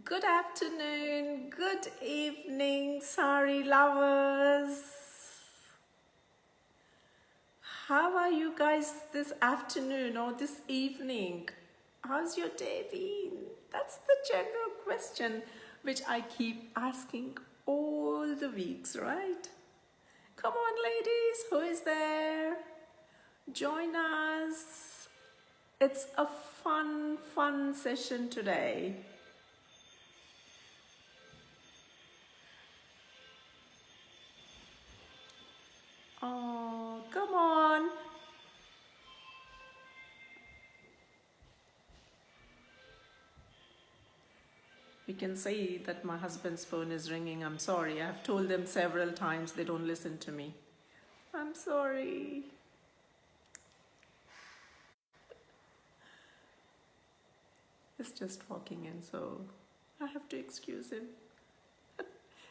Good afternoon, good evening, saree lovers. How are you guys this afternoon or this evening? How's your day been? That's the general question which I keep asking all the weeks, right? Come on, ladies, who is there? Join us. It's a fun session today. Oh, come on. You can see that my husband's phone is ringing. I'm sorry. I've told them several times they don't listen to me. I'm sorry. He's just walking in, so I have to excuse him.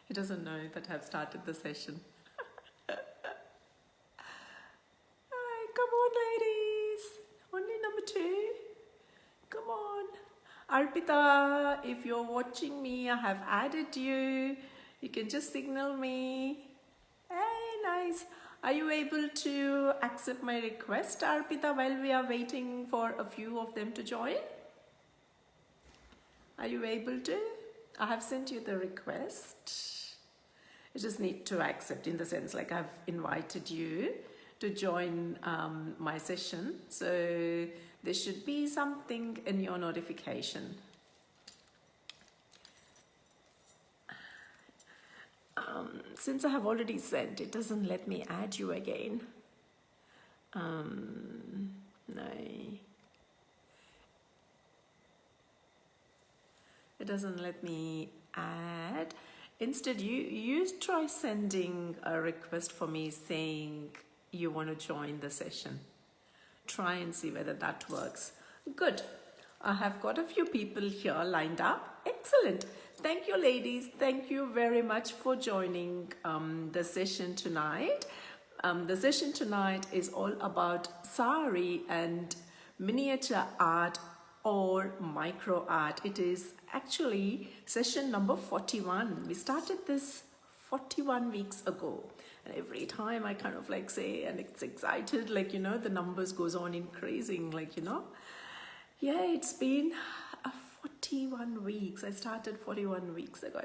He doesn't know that I've started the session. Hi, come on, ladies. Only number 2. Come on. Arpitha, if you're watching me, I have added you. You can just signal me. Hey, nice. Are you able to accept my request, Arpitha, while we are waiting for a few of them to join? Are you able to? I have sent you the request. You just need to accept, in the sense like I've invited you to join my session. So there should be something in your notification. Since I have already sent, it doesn't let me add you again. No. It doesn't let me add. Instead, you try sending a request for me saying you want to join the session. Try and see whether that works. Good. I have got a few people here lined up. Excellent. Thank you, ladies. Thank you very much for joining the session tonight. The session tonight is all about saree and miniature art or micro art. It is actually session number 41. We started this 41 weeks ago, and every time I kind of like say, and it's excited, like, you know, the numbers goes on increasing, like, you know. Yeah, it's been 41 weeks. I started 41 weeks ago.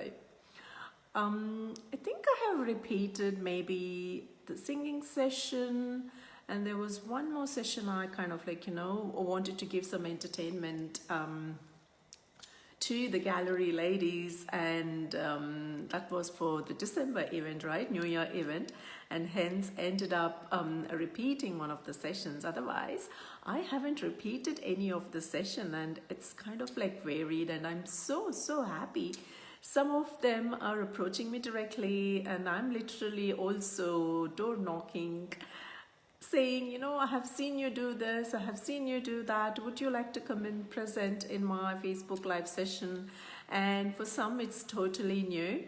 I think I have repeated maybe the singing session, and there was one more session I kind of like, you know, wanted to give some entertainment to the gallery ladies, and that was for the December event, right? New Year event, and hence ended up repeating one of the sessions. Otherwise, I haven't repeated any of the session, and it's kind of like varied, and I'm so happy. Some of them are approaching me directly, and I'm literally also door knocking, saying, you know, I have seen you do this, I have seen you do that. Would you like to come and present in my Facebook live session? And for some, it's totally new,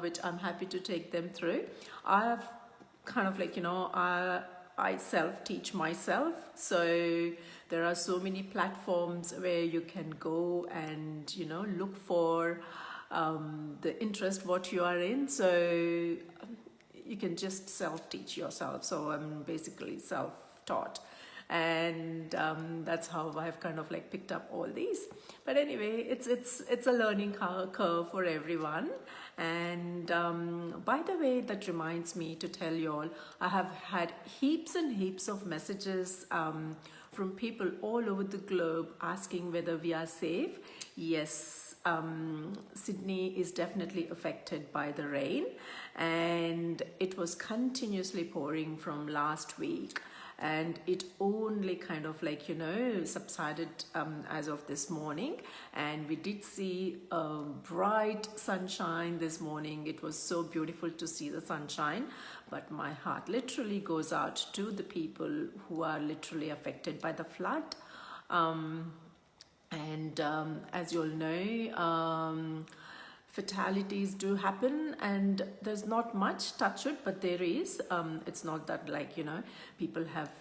which I'm happy to take them through. I have kind of like, you know, I self-teach myself. So there are so many platforms where you can go and, you know, look for the interest what you are in. So you can just self-teach yourself. So I'm basically self-taught, and that's how I've kind of like picked up all these. But anyway, it's a learning curve for everyone. And by the way, that reminds me to tell you all, I have had heaps and heaps of messages from people all over the globe asking whether we are safe. Yes. Sydney is definitely affected by the rain, and it was continuously pouring from last week, and it only kind of like, you know, subsided as of this morning. And we did see bright sunshine this morning. It was so beautiful to see the sunshine, but my heart literally goes out to the people who are literally affected by the flood. And as you all know, fatalities do happen, and there's not much, touch it, but there is. It's not that, like, people have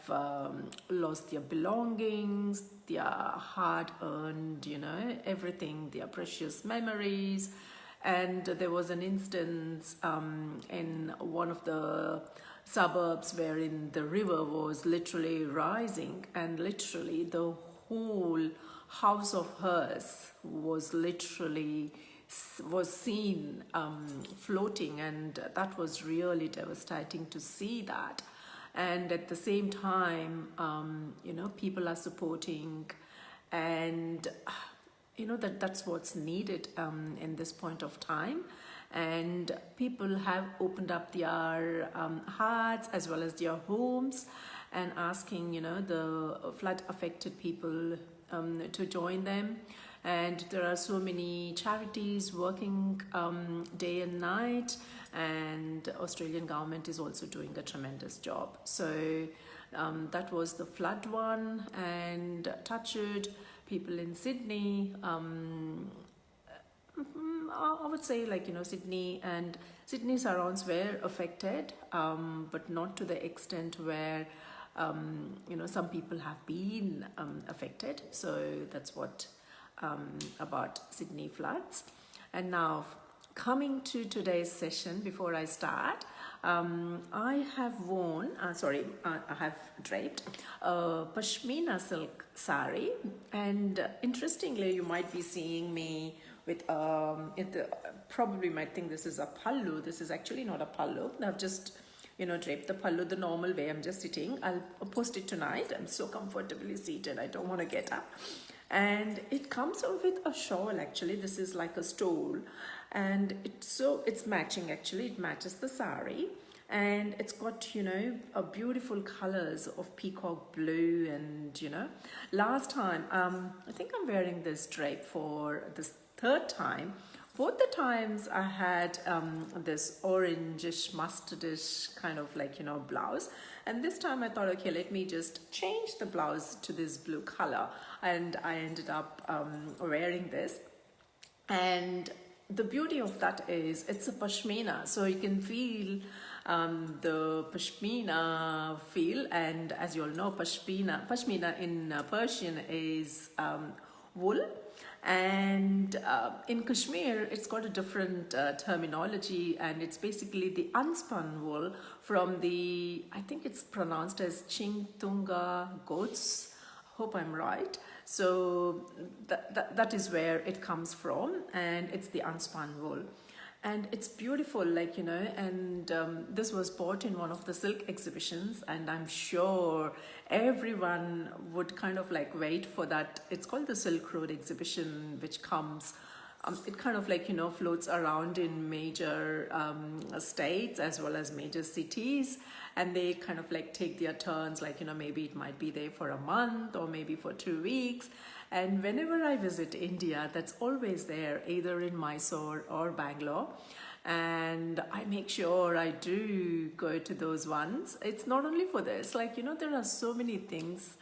lost their belongings, their hard-earned, everything, their precious memories. And there was an instance in one of the suburbs wherein the river was literally rising, and literally the whole house of hers was seen floating, and that was really devastating to see that. And at the same time, people are supporting, and that's what's needed in this point of time. And people have opened up their hearts as well as their homes, and asking the flood affected people to join them. And there are so many charities working day and night, and Australian government is also doing a tremendous job. So that was the flood one. And touch wood, people in Sydney, I would say, like, Sydney and Sydney surrounds were affected, but not to the extent where some people have been affected. So that's what about Sydney floods. And now, coming to today's session, before I start, I have worn, I have draped a Pashmina silk sari, and interestingly, you might be seeing me with probably might think this is a pallu. This is actually not a pallu. I've just draped the pallu the normal way. I'm just sitting. I'll post it tonight. I'm so comfortably seated, I don't want to get up. And it comes out with a shawl. Actually, this is like a stole, and it's matching. Actually, it matches the sari, and it's got a beautiful colors of peacock blue. And last time, I think I'm wearing this drape for this third time. Both the times I had this orangish, mustardish kind of like blouse, and this time I thought, okay, let me just change the blouse to this blue color, and I ended up wearing this. And the beauty of that is it's a Pashmina, so you can feel the Pashmina feel. And as you all know, Pashmina in Persian is wool. And in Kashmir, it's got a different terminology, and it's basically the unspun wool from the, I think it's pronounced as Chingtunga goats. Hope I'm right. So that is where it comes from, and it's the unspun wool. And it's beautiful, like, and this was bought in one of the silk exhibitions, and I'm sure everyone would kind of like wait for that. It's called the Silk Road exhibition, which comes, it kind of like, floats around in major states as well as major cities, and they kind of like take their turns, like, maybe it might be there for a month or maybe for 2 weeks. And whenever I visit India, that's always there, either in Mysore or Bangalore. And I make sure I do go to those ones. It's not only for this, like, there are so many things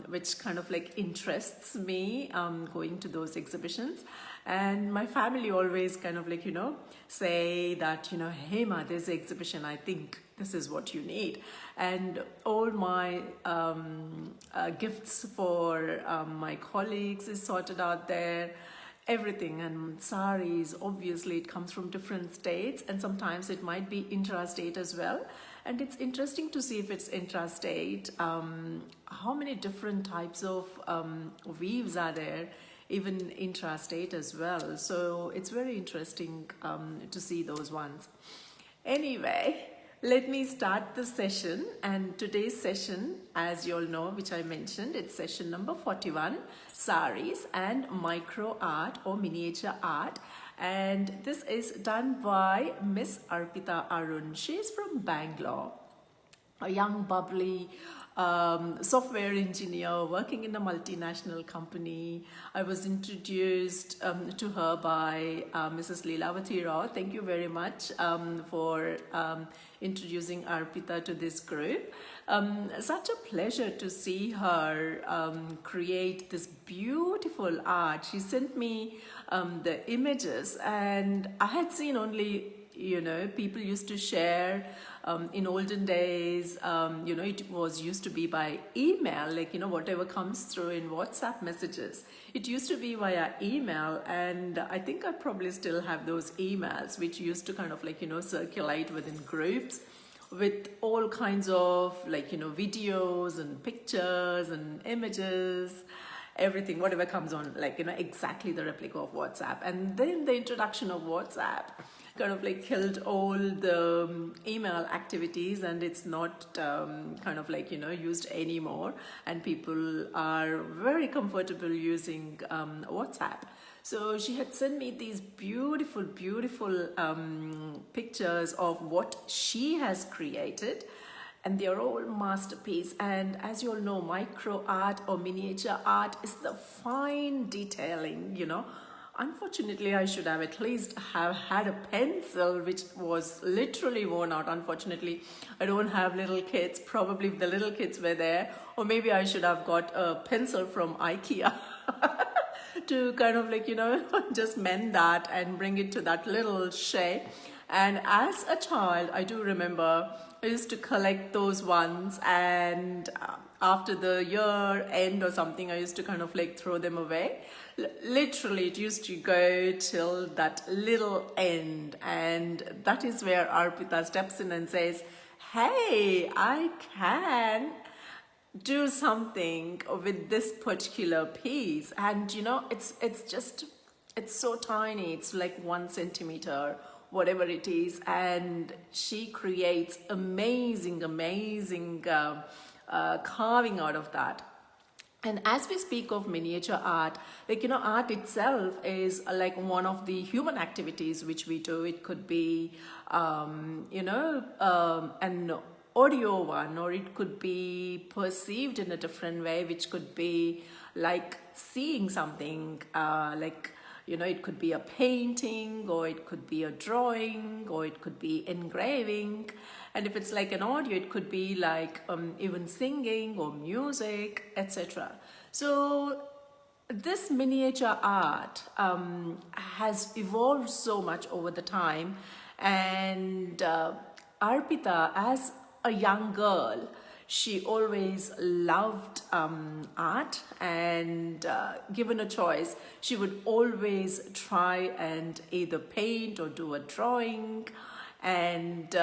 which kind of like interests me going to those exhibitions. And my family always kind of like, say that, hey ma, there's an exhibition, I think this is what you need. And all my gifts for my colleagues is sorted out there, everything. And sarees, obviously it comes from different states, and sometimes it might be intrastate as well. And it's interesting to see if it's intrastate, how many different types of weaves are there, even intrastate as well. So it's very interesting to see those ones. Anyway, let me start the session. And today's session, as you all know, which I mentioned, it's session number 41, sarees and micro art or miniature art. And this is done by Ms Arpitha Arun. She is from Bangalore, a young, bubbly software engineer working in a multinational company. I was introduced to her by Mrs. Leelavati Rao. Thank you very much for introducing Arpitha to this group. Such a pleasure to see her create this beautiful art. She sent me the images, and I had seen only, people used to share in olden days, it was used to be by email, like, whatever comes through in WhatsApp messages. It used to be via email, and I think I probably still have those emails, which used to kind of like, circulate within groups with all kinds of like, videos and pictures and images, everything, whatever comes on, like, exactly the replica of WhatsApp. And then the introduction of WhatsApp kind of like killed all the email activities, and it's not kind of like, used anymore, and people are very comfortable using WhatsApp. So she had sent me these beautiful, beautiful pictures of what she has created, and they are all masterpiece. And as you all know, micro art or miniature art is the fine detailing, Unfortunately, I should have at least have had a pencil, which was literally worn out. Unfortunately, I don't have little kids. Probably if the little kids were there, or maybe I should have got a pencil from IKEA to kind of like, just mend that and bring it to that little shape. And as a child, I do remember I used to collect those ones, and after the year end or something, I used to kind of like throw them away. Literally, it used to go till that little end, and that is where Arpitha steps in and says, hey, I can do something with this particular piece. And it's so tiny, it's like 1 centimeter, whatever it is, and she creates amazing carving out of that. And as we speak of miniature art, like, art itself is like one of the human activities which we do. It could be an audio one, or it could be perceived in a different way, which could be like seeing something, it could be a painting, or it could be a drawing, or it could be engraving. And if it's like an audio, it could be like even singing or music, etc. So this miniature art has evolved so much over the time. And Arpitha, as a young girl, she always loved art, and given a choice, she would always try and either paint or do a drawing, and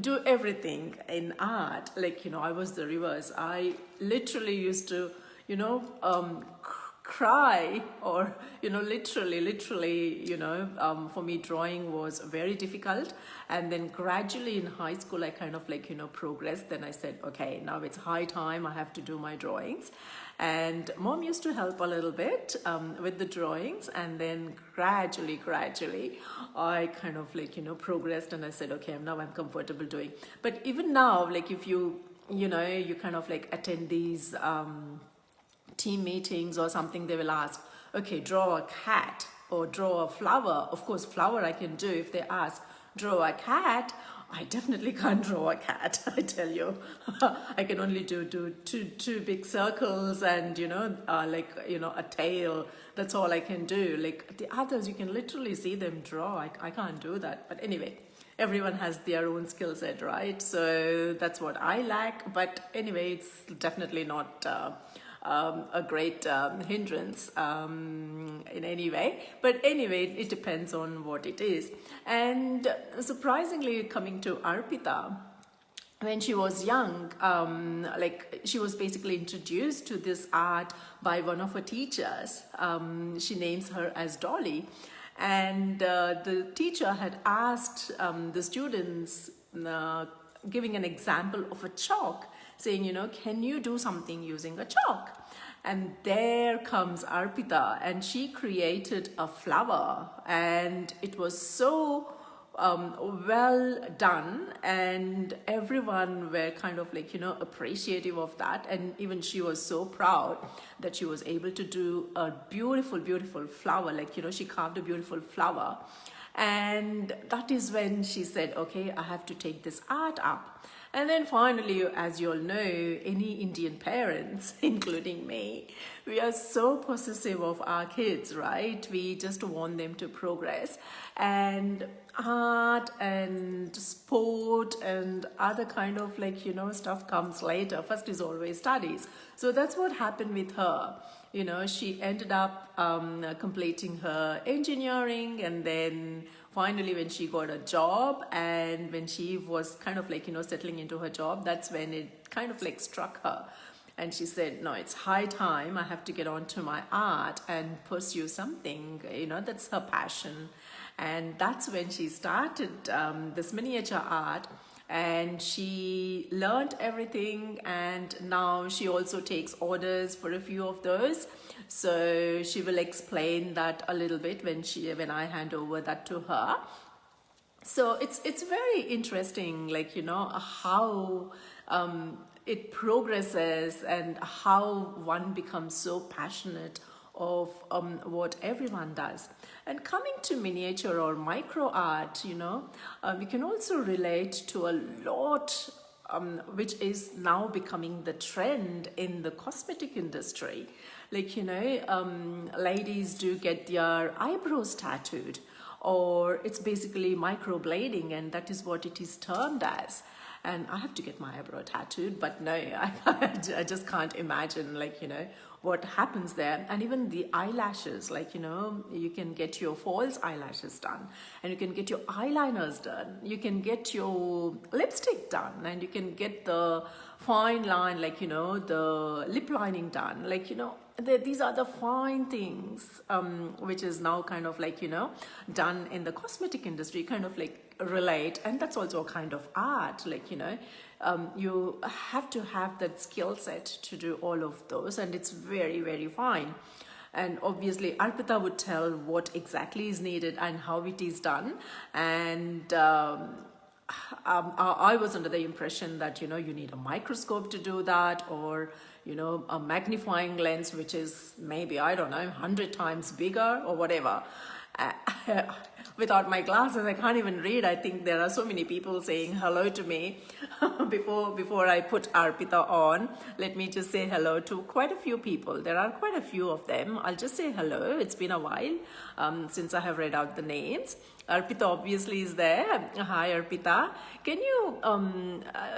do everything in art. Like, I was the reverse. I literally used to, cry, or, literally, for me, drawing was very difficult. And then gradually in high school, I kind of like, progressed. Then I said, okay, now it's high time, I have to do my drawings. And mom used to help a little bit with the drawings, and then gradually I kind of like, progressed, and I said, okay, now I'm comfortable doing. But even now, like, if you kind of like attend these team meetings or something, they will ask, okay, draw a cat or draw a flower. Of course, flower I can do. If they ask, draw a cat, I definitely can't draw a cat, I tell you. I can only do two big circles and, a tail. That's all I can do. Like the others, you can literally see them draw. I can't do that. But anyway, everyone has their own skill set, right? So that's what I lack. But anyway, it's definitely not a great hindrance in any way. But anyway, it depends on what it is. And surprisingly, coming to Arpitha, when she was young, she was basically introduced to this art by one of her teachers. She names her as Dolly. And the teacher had asked the students, giving an example of a chalk, saying, can you do something using a chalk? And there comes Arpitha, and she created a flower, and it was so well done, and everyone were kind of like, appreciative of that. And even she was so proud that she was able to do a beautiful, beautiful flower. Like, she carved a beautiful flower. And that is when she said, okay, I have to take this art up. And then finally, as you all know, any Indian parents, including me, we are so possessive of our kids, right? We just want them to progress. And art and sport and other kind of like, stuff comes later. First is always studies. So that's what happened with her. She ended up completing her engineering, and then finally when she got a job, and when she was kind of like, settling into her job, that's when it kind of like struck her. And she said, no, it's high time I have to get on to my art and pursue something, that's her passion. And that's when she started this miniature art. And she learned everything, and now she also takes orders for a few of those. So she will explain that a little bit when I hand over that to her. So it's very interesting, like, how it progresses and how one becomes so passionate of what everyone does. And coming to miniature or micro art, we can also relate to a lot which is now becoming the trend in the cosmetic industry. Like, ladies do get their eyebrows tattooed, or it's basically microblading, and that is what it is termed as. And I have to get my eyebrow tattooed, but no, I just can't imagine, like, what happens there. And even the eyelashes, like, you can get your false eyelashes done, and you can get your eyeliners done, you can get your lipstick done, and you can get the fine line, like, the lip lining done, like, these are the fine things which is now kind of like, done in the cosmetic industry, kind of like relate. And that's also a kind of art, like, you have to have that skill set to do all of those, and it's very, very fine. And obviously Arpitha would tell what exactly is needed and how it is done. And I was under the impression that, you need a microscope to do that, or, a magnifying lens, which is maybe, I don't know, 100 times bigger or whatever. Without my glasses, I can't even read. I think there are so many people saying hello to me. Before I put Arpitha on, let me just say hello to quite a few people. There are quite a few of them. I'll just say hello. It's been a while since I have read out the names. Arpitha obviously is there. Hi, Arpitha. Can you,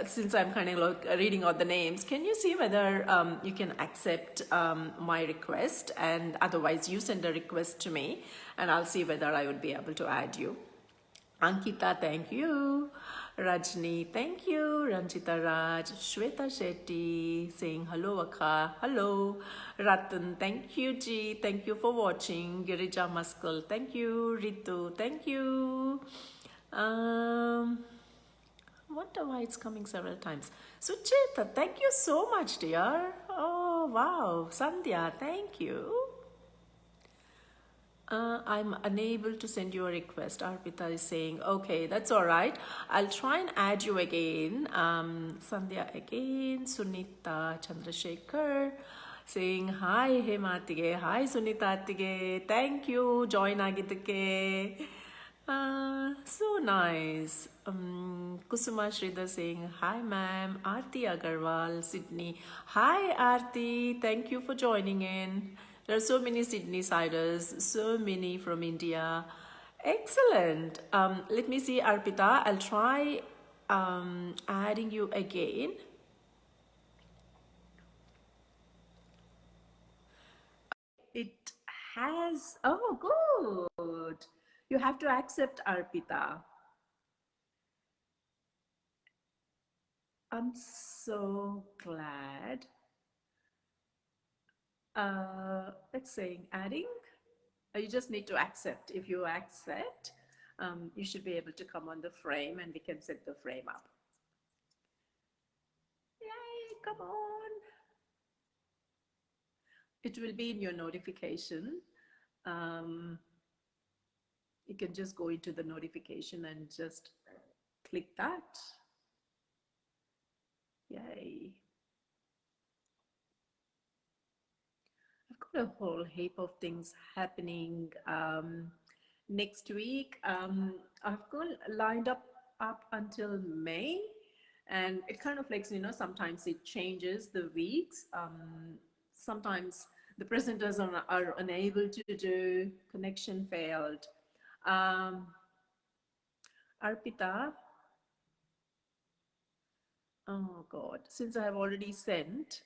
since I'm kind of like reading out the names, can you see whether you can accept my request? And otherwise, you send a request to me, and I'll see whether I would be able to add you. Ankita, thank you. Rajni, thank you. Ranjita Raj, Shweta Shetty saying hello, Akka. Hello. Ratan, thank you, Ji. Thank you for watching. Girija Maskal, thank you. Ritu, thank you. Wonder why it's coming several times. Sucheta, thank you so much, dear. Oh, wow. Sandhya, thank you. I'm unable to send you a request. Arpitha is saying, okay, that's all right. I'll try and add you again. Sandhya again. Sunita Chandrasekhar saying, hi, Hematige. Hi, Sunita Atige. Thank you. Join Agitake. So nice. Kusuma Sridhar saying, hi, ma'am. Aarti Agarwal, Sydney. Hi, Aarti. Thank you for joining in. There are so many Sydney siders, so many from India. Excellent. Let me see, Arpitha. I'll try adding you again. It has, oh, good. You have to accept, Arpitha. I'm so glad. Let's say adding. You just need to accept. If you accept, you should be able to come on the frame, and we can set the frame up. Yay, come on. It will be in your notification. You can just go into the notification and just click that. Yay. I've got a whole heap of things happening next week. I've got lined up until May, and it kind of like, sometimes it changes the weeks. Sometimes the presenters are unable to do, connection failed. Arpita, oh God, since I have already sent,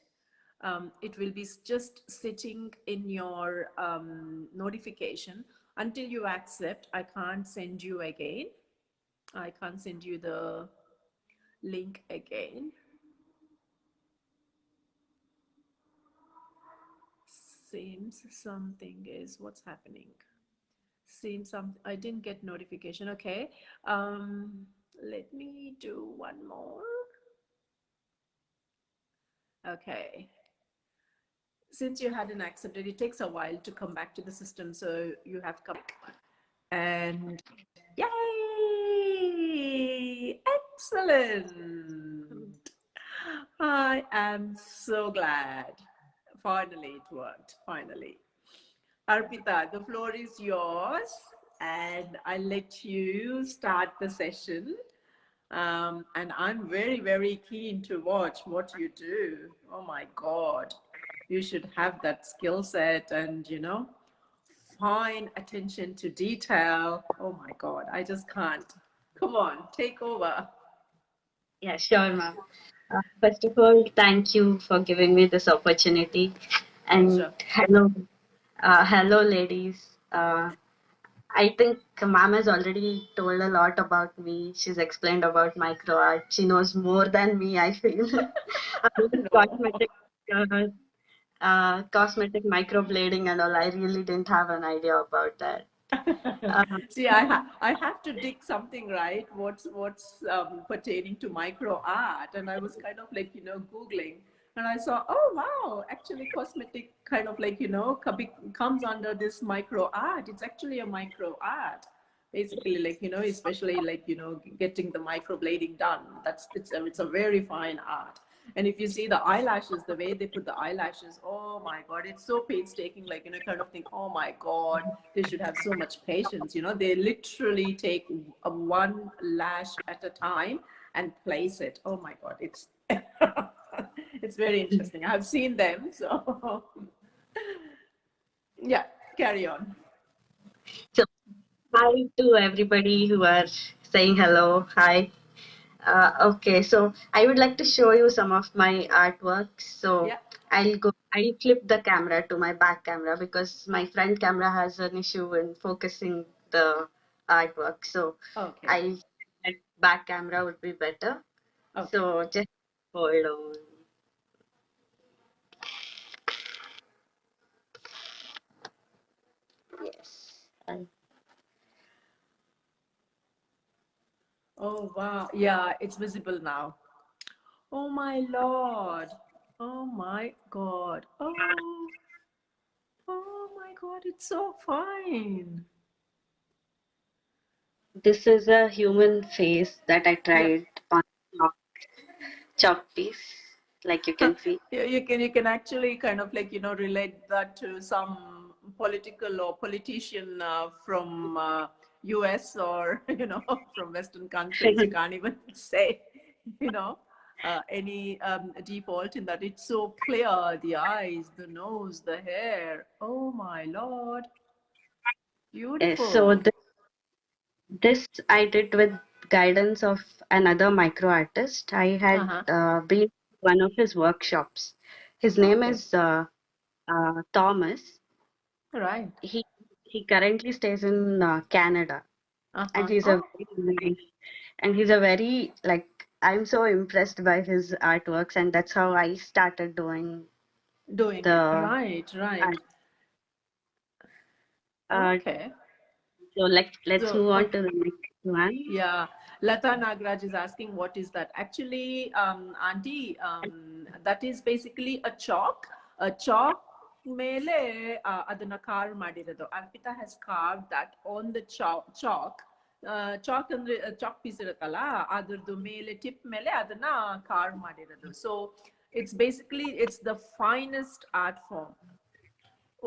it will be just sitting in your notification until you accept. I can't send you again. I can't send you the link again. Seems something is what's happening. Seems some I didn't get notification. Okay. Let me do one more. Okay. Since you hadn't accepted, it takes a while to come back to the system, so you have come and yay! Excellent! I am so glad. Finally, it worked. Finally. Arpita, the floor is yours, and I'll let you start the session. And I'm very, very keen to watch what you do. Oh my God. You should have that skill set and, fine attention to detail. Oh my God, I just can't. Come on, take over. Yeah, sure, ma'am. First of all, thank you for giving me this opportunity. And Sure. hello, ladies. I think ma'am has already told a lot about me. She's explained about micro art. She knows more than me, I feel. No. Cosmetic, cosmetic microblading and all. I really didn't have an idea about that. Uh, See, I have to dig something, right? What's pertaining to micro art, and I was kind of like googling, and I saw, oh wow, actually cosmetic kind of like comes under this micro art. It's actually a micro art, basically, like especially like getting the microblading done. It's a very fine art. And if you see the eyelashes, the way they put the eyelashes, oh my God, it's so painstaking, like, kind of think, oh my God, they should have so much patience. They literally take one lash at a time and place it. Oh my God, it's, it's very interesting. I've seen them. So yeah, carry on. so, hi to everybody who are saying hello. Hi. Okay, so I would like to show you some of my artworks. So Yeah. I'll flip the camera to my back camera because Uh, my front camera has an issue in focusing the artwork. So okay. I that back camera would be better. Okay. So just hold on. Yes. Oh, wow. Yeah, it's visible now. Oh my Lord. Oh my God. Oh my God. It's so fine. This is a human face that I Yeah. tried on chalk piece, like you can see. You can actually kind of like relate that to some political or politician from US or from Western countries. You can't even say you know any default in that. It's so clear, the eyes, the nose, the hair. Oh my Lord, So beautiful. this I did with guidance of another micro artist. I had Uh-huh. been to one of his workshops. His name Okay. is Thomas. Right. He he currently stays in Canada, and Uh-huh. he's a Oh, very like I'm so impressed by his artworks, and that's how I started doing doing it. the Right, right. art. Uh, Okay. so let's So, move on to the next one. yeah, Lata Nagraj is asking what is that? Actually, Auntie, that is basically a chalk. A chalk. ಮೇಲೆ ಅದನ್ನ carve ಮಾಡಿರೋದು. Arpita has carve that on the chalk. Chalk ಅಂದ್ರೆ chalk piece ಇರುತ್ತಲ್ಲ, ಅದ್ರದ್ದು ಮೇಲೆ tip ಮೇಲೆ ಅದನ್ನ carve ಮಾಡಿರೋದು. So it's basically it's the finest art form.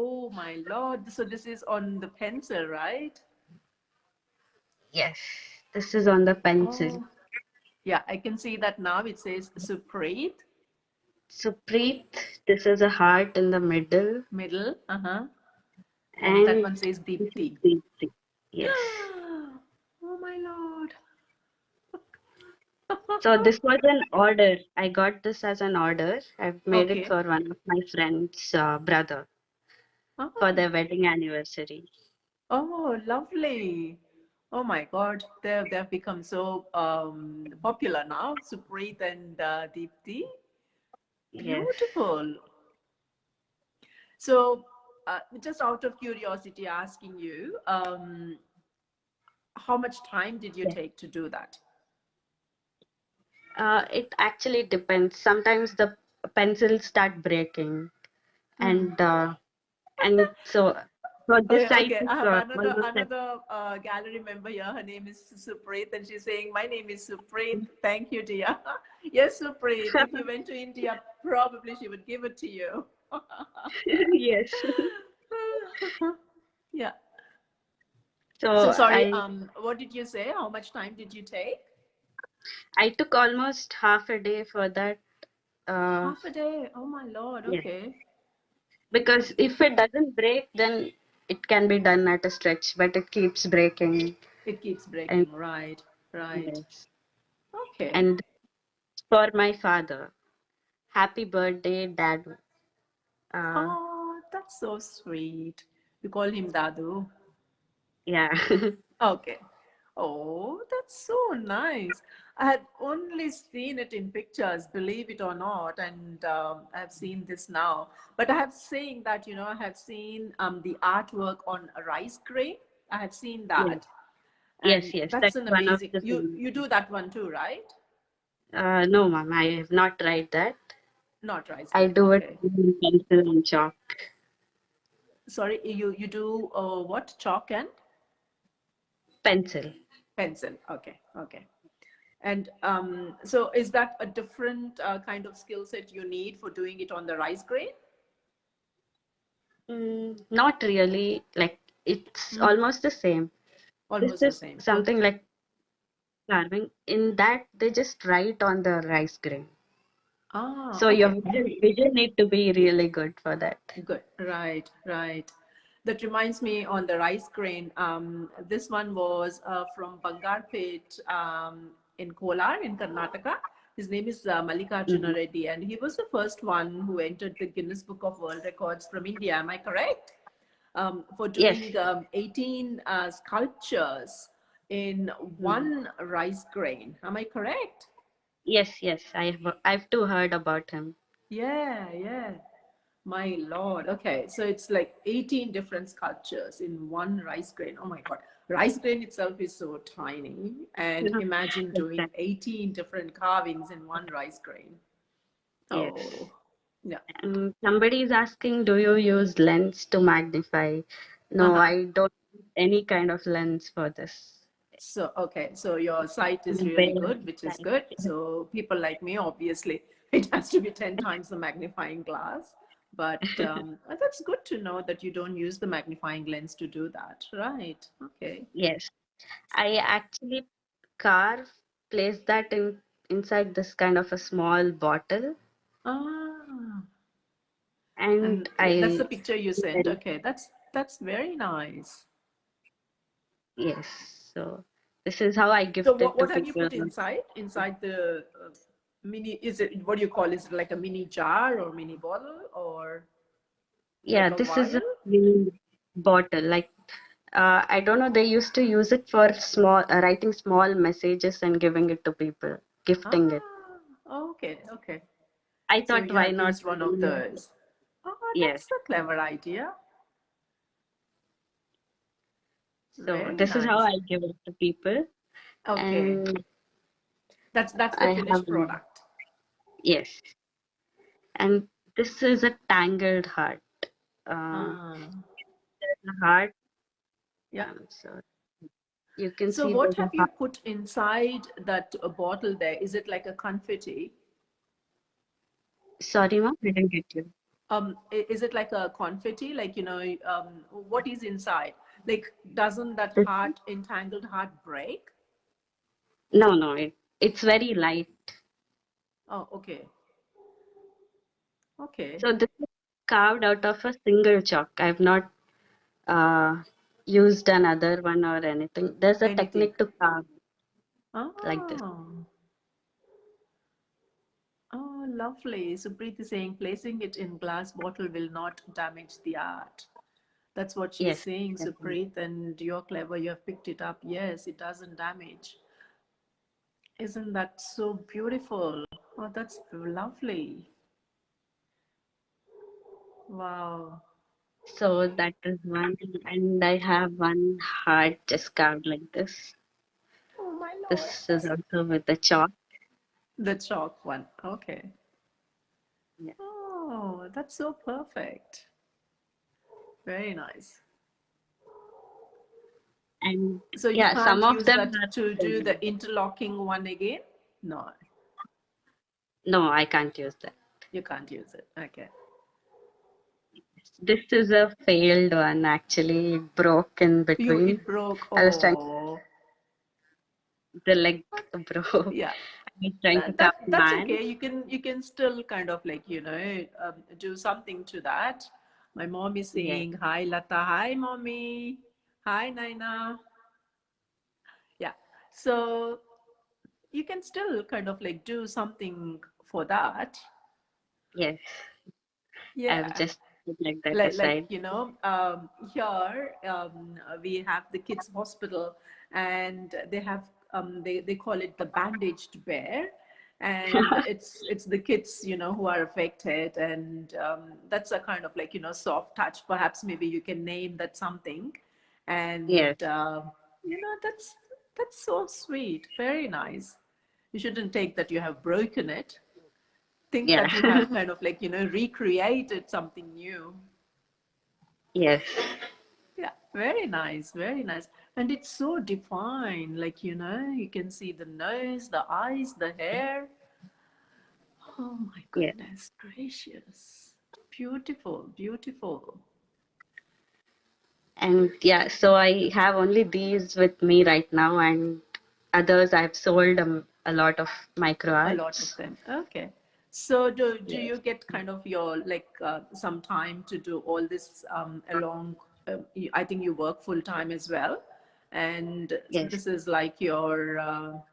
Oh my lord. So this is on the pencil, right? Yes, this is on the pencil. Oh, yeah, I can see that now. It says Supreet, Supreet, this is a heart in the middle, middle, and that and one says this is Deepti. Deepti. Yes. Oh my lord. So this was an order. I got this as an order. I've made it Okay. for one of my friend's brother for Oh, their wedding anniversary. oh, lovely. Oh my god, they've become so popular now, Supreet and Deepti. Yes. Beautiful. So, just out of curiosity, asking you, how much time did you Yes. take to do that? It actually depends. Sometimes the pencils start breaking, Hmm. and so for this Okay, I okay. took I have another almost another gallery member here. Her name is Supreet, and she's saying, "My name is Supreet. Thank you, dear." Yes, Supreet. If you went to India, probably she would give it to you. yes. Yeah. So So sorry. I What did you say? How much time did you take? I took almost half a day for that. Uh, Half a day. Oh my lord. yeah, Okay. because if it doesn't break, then it can be done at a stretch, but it keeps breaking. It keeps And breaking. Right. Right. yes, Okay. and for my father, happy birthday, Dad. Uh, Oh, that's so sweet. You call him Dadu. yeah, Okay. Oh, that's so nice. I had only seen it in pictures, believe it or not, and I've seen this now. But I have seen that, I have seen the artwork on a rice grain. I have seen yes, that, yes, and yes. that's That's an one of amazing. the You things. do that one too, right? No, ma'am, I have not tried that. Not rice I grain. do it Okay. in pencil and chalk. Sorry, you do what? Chalk and Pencil. pencil. Okay. Okay. And so is that a different kind of skill set you need for doing it on the rice grain? Not really. Like it's Mm, almost the same. This almost the is same. something Okay. like carving. In that, they just write on the rice grain. Ah, So your okay. vision need to be really good for that. Good. Right, right. That reminds me on the rice grain. This one was from Bangarpet in Kolar in Karnataka. His name is Mallikarjuna Mhm. Reddy, and he was the first one who entered the Guinness Book of World Records from India. Am I correct? For Yes, doing 18 sculptures in mm. one rice grain. Am I correct? Yes. I've too heard about him. Yeah, yeah. My Lord. Okay, so it's like 18 different sculptures in one rice grain. Oh my God. Rice grain itself is so tiny. And imagine doing Exactly. 18 different carvings in one rice grain. Yes. Oh, yeah. Somebody is asking, do you use lens to magnify? No, Uh-huh. I don't use any kind of lens for this. So, okay, so your site is I'm really very good, which is shy. good. So, people like me, obviously, it has to be 10 times the magnifying glass. But that's good to know that you don't use the magnifying lens to do that. Right. Okay. Yes, I actually carve, place that inside this kind of a small bottle, Ah, and and that's the I picture you sent. then Okay, that's very nice. yes. So this is how I So gift it to what have you people. put inside? Inside the mini, is it, what do you call, is it like a mini jar or mini bottle or Yeah, like a this is a vial? mini bottle. Like I don't know, they used to use it for small writing small messages and giving it to people, gifting it. Ah, okay, okay. I So thought, you why have not? used one of those. Oh, Yes. that's a clever idea. So Very this is how nice. I give it to people, Okay, and that's the I have finished product. yes, and this is a tangled heart. Ah, There's a heart. yeah. So you can So see what there's have a you heart. put inside that bottle there? Is it like a confetti? Sorry, ma'am, I didn't get you. Is it like a confetti? Like, what is inside? Like, doesn't that This, heart, entangled heart break? no, no, it's very light. Oh, okay. Okay. So this is carved out of a single chalk. I've not uh, used another one or anything. There's a Anything. technique to carve like this. Oh, oh, lovely. Supreet is saying placing it in glass bottle will not damage the art. That's what she's Yes, saying, definitely. Supreet, and you're clever. You have picked it up. Yes, it doesn't damage. Isn't that so beautiful? Oh, that's lovely. Wow. So that is one, and I have one heart just carved like this. Oh, my Lord. This is also with the chalk. The chalk one. Okay. Yeah. Oh, that's so perfect. Very nice. And So you yeah, some can't of use them that are to do stolen. the interlocking one again? No, No, I can't use that. you can't use it. Okay. This is a failed one actually. It broke in You between. it broke. I was trying, Oh, the leg broke. yeah. I was trying to carve That's man. okay. You can still kind of like do something to that. My mom is Yes, saying hi, Lata. Hi, mommy. Hi, Naina. Yeah. So you can still kind of like do something for that. yes. I've Yeah. just put like that like aside. here we have the kids hospital, and they have they call it the bandaged bear, and it's the kids who are affected, and that's a kind of like soft touch. Perhaps maybe you can name that something, Yes, and that's so sweet, very nice. You shouldn't take that you have broken it. Think yeah. that you have kind of like recreated something new. Yes, Yeah, very nice, very nice. And it's so defined, like, you can see the nose, the eyes, the hair. Oh my yeah. goodness gracious. Beautiful, beautiful. And yeah, so I have only these with me right now, and others I've sold a lot of micro A lot of arts. them. Okay. So do Yes, you get kind of your like some time to do all this along? I think you work full time as well, and yes, this is like your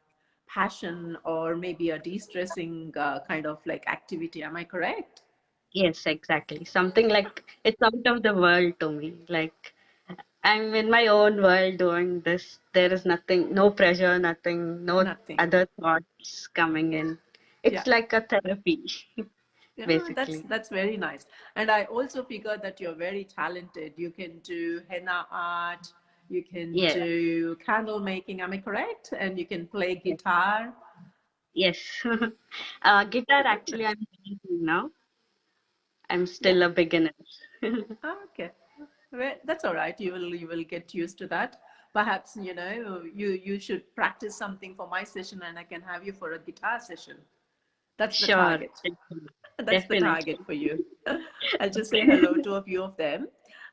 passion or maybe a de-stressing kind of like activity. Am I correct? yes, exactly. Something like it's out of the world to me. Like I'm in my own world doing this. There is nothing, no pressure, nothing, no Nothing. other thoughts coming in. Yeah. It's like a therapy, Yeah, that's basically. that's very nice. And I also figure that you're very talented. You can do henna art, you can Yeah, do candle making, am I correct? And you can play yes, guitar. yes. Guitar actually I'm learning now. I'm Yeah. still a beginner. Okay. Well, that's all right. You will get used to that. Perhaps, you should practice something for my session, and I can have you for a guitar session. That's the Sure, target. definitely. That's the target Definitely. for you. I'll just say Okay. hello to a few of them.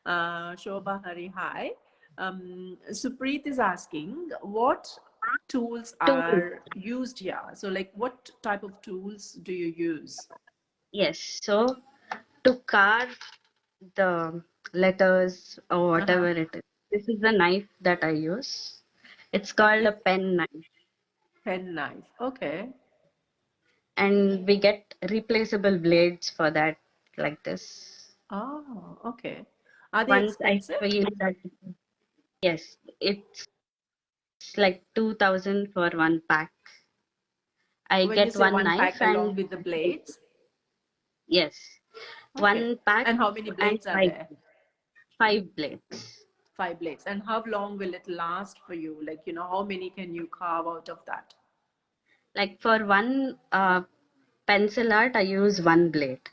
Shobha Hari, hi. Supreet is asking what tools Tools. are used here. So, like, what type of tools do you use? Yes. So to carve the letters or Uh-huh. whatever it is, this is the knife that I use. It's called a It, pen knife. pen knife. Okay. And we get replaceable blades for that, like this. Oh, okay. Are they Once I expensive? feel that, yes, it's like 2000 for one pack. I When you get say one one pack knife along and with the blades? yes, Okay. one pack And how many and blades are there? five blades. 5 blades. And how long will it last for you? Like, how many can you carve out of that? Like for one pencil art, I use one blade.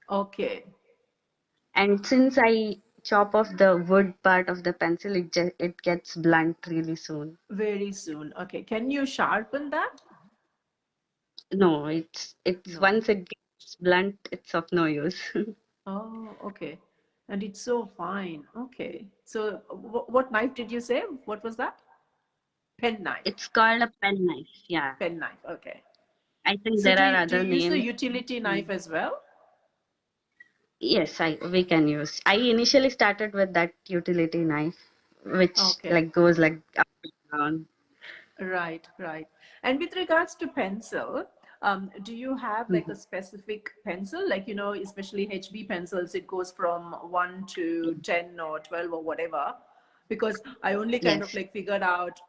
Okay. And since I chop off the wood part of the pencil, it gets blunt really soon. Very soon. Okay. Can you sharpen that? No, it's No. once it gets blunt, it's of no use. Oh, okay. And it's so fine. Okay. So, what knife did you say? What was that? Pen knife. It's called a pen knife. Yeah. Pen knife. Okay. I think So, there are do other you use the names. utility Mm. knife as well? Yes, I we can use. I initially started with that utility knife, which Okay. like goes like up and down. Right, right. And with regards to pencil, do you have like a Mhm. specific pencil? Like, especially HB pencils, it goes from 1 to 10 or 12 or whatever. Because I only kind of Yes. like figured out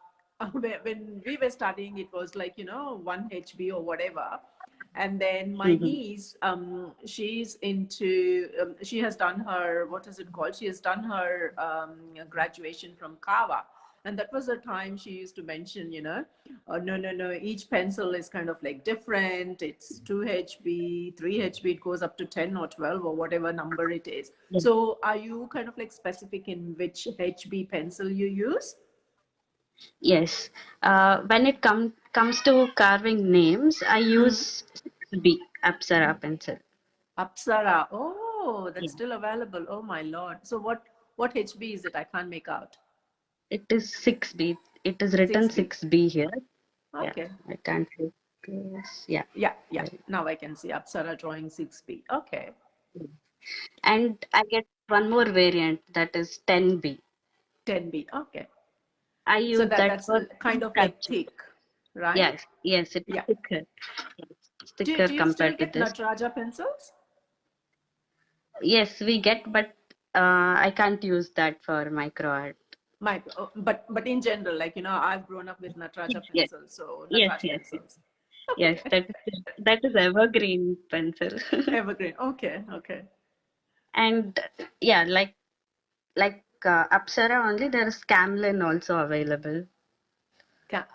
when we were studying, it was like, 1 HB or whatever. And then my Mhm. niece, she's into, she has done her, what is it called? She has done her graduation from Kava. And that was the time she used to mention, no, no, no, each pencil is kind of like different. It's 2 HB, 3 HB, it goes up to 10 or 12 or whatever number it is. Yeah. So are you kind of like specific in which HB pencil you use? Yes. When it comes to carving names, I Mhm. use 6B Apsara pencil. Apsara. Oh, Yeah. that's still available. Oh my Lord. So what HB is it? I can't make out. It is 6B. It is written 6B. 6B here. Yeah. Okay. I can't see. Yes. Yeah. Yeah, yeah. Right. Now I can see Apsara drawing 6B. Okay. And I get one more variant that is 10B. 10B. Okay. I So use that that's for kind of like sculpture. thick, right? Yes, yes, it's Yeah. thicker. It's Do, thicker do you still compared to get this. Nataraja pencils? Yes, we get, but I can't use that for micro art. But in general, like I've grown up with Nataraja Yes, pencils, so yes, Nataraj yes, yes. pencils. Yes, Okay. that is evergreen pencil. Evergreen. Okay, okay. And yeah, like Apsara only, there is Camlin also available. Ca-